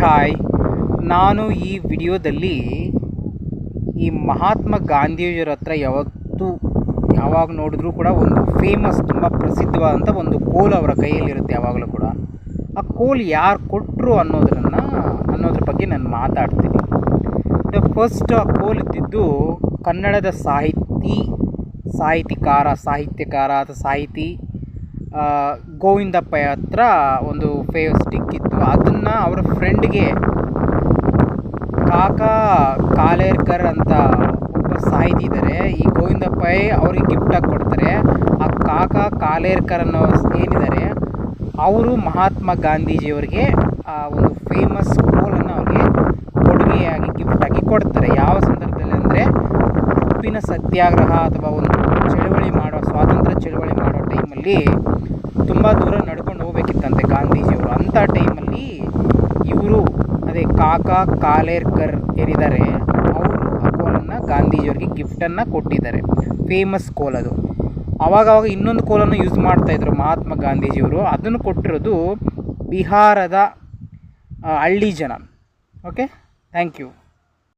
Hi, ನಾನು ಈ ವಿಡಿಯೋದಲ್ಲಿ ಈ ಮಹಾತ್ಮ ಗಾಂಧೀಜಿಯವರ ಹತ್ರ ಯಾವಾಗ ನೋಡಿದ್ರೂ ಕೂಡ ಒಂದು ಫೇಮಸ್, ತುಂಬ ಪ್ರಸಿದ್ಧವಾದಂಥ ಒಂದು ಕೋಲ್ ಅವರ ಕೈಯಲ್ಲಿರುತ್ತೆ ಯಾವಾಗಲೂ ಕೂಡ. ಆ ಕೋಲ್ ಯಾರು ಕೊಟ್ಟರು ಅನ್ನೋದ್ರ ಬಗ್ಗೆ ನಾನು ಮಾತಾಡ್ತೀನಿ. ಫಸ್ಟ್ ಆ ಕೋಲ್ ಇದ್ದಿದ್ದು ಕನ್ನಡದ ಸಾಹಿತ್ಯಕಾರ ಅಥವಾ ಸಾಹಿತಿ ಗೋವಿಂದಪ್ಪ ಹತ್ರ ಒಂದು ಸ್ಟಿಕ್ ಇತ್ತು. ಅದನ್ನು ಅವರ ಫ್ರೆಂಡ್ಗೆ ಕಾಕಾ ಕಾಲೇರ್ಕರ್ ಅಂತ ಒಬ್ಬ ಸಾಹಿತಿ ಇದ್ದಾರೆ. ಈ ಗೋವಿಂದಪ್ಪ ಅವ್ರಿಗೆ ಗಿಫ್ಟಾಗಿ ಕೊಡ್ತಾರೆ. ಆ ಕಾಕಾ ಕಾಲೇರ್ಕರ್ ಅನ್ನೋ ಏನಿದ್ದಾರೆ ಅವರು ಮಹಾತ್ಮ ಗಾಂಧೀಜಿಯವರಿಗೆ ಆ ಒಂದು ಫೇಮಸ್ ಕೋಲನ್ನು ಅವ್ರಿಗೆ ಕೊಡುಗೆಯಾಗಿ ಗಿಫ್ಟಾಗಿ ಕೊಡ್ತಾರೆ. ಯಾವ ಸಂದರ್ಭದಲ್ಲಿ ಅಂದರೆ ಉಪ್ಪಿನ ಸತ್ಯಾಗ್ರಹ ಅಥವಾ ಒಂದು ಸ್ವಾತಂತ್ರ್ಯ ಚಳವಳಿ ಮಾಡೋ ಟೈಮಲ್ಲಿ ತುಂಬ ದೂರ ನಡ್ಕೊಂಡು ಹೋಗ್ಬೇಕಿತ್ತಂತೆ ಗಾಂಧೀಜಿಯವರು. ಅಂಥ ಟೈಮಲ್ಲಿ ಇವರು ಕಾಕಾ ಕಾಲೇರ್ಕರ್ ಏನಿದ್ದಾರೆ ಅವರು ಆ ಕೋಲನ್ನು ಗಾಂಧೀಜಿಯವರಿಗೆ ಗಿಫ್ಟನ್ನು ಕೊಟ್ಟಿದ್ದಾರೆ. ಫೇಮಸ್ ಕೋಲ್ ಅದು. ಆವಾಗವಾಗ ಇನ್ನೊಂದು ಕೋಲನ್ನು ಯೂಸ್ ಮಾಡ್ತಾಯಿದ್ರು ಮಹಾತ್ಮ ಗಾಂಧೀಜಿಯವರು. ಅದನ್ನು ಕೊಟ್ಟಿರೋದು ಬಿಹಾರದ ಹಳ್ಳಿ ಜನ. Okay, thank you.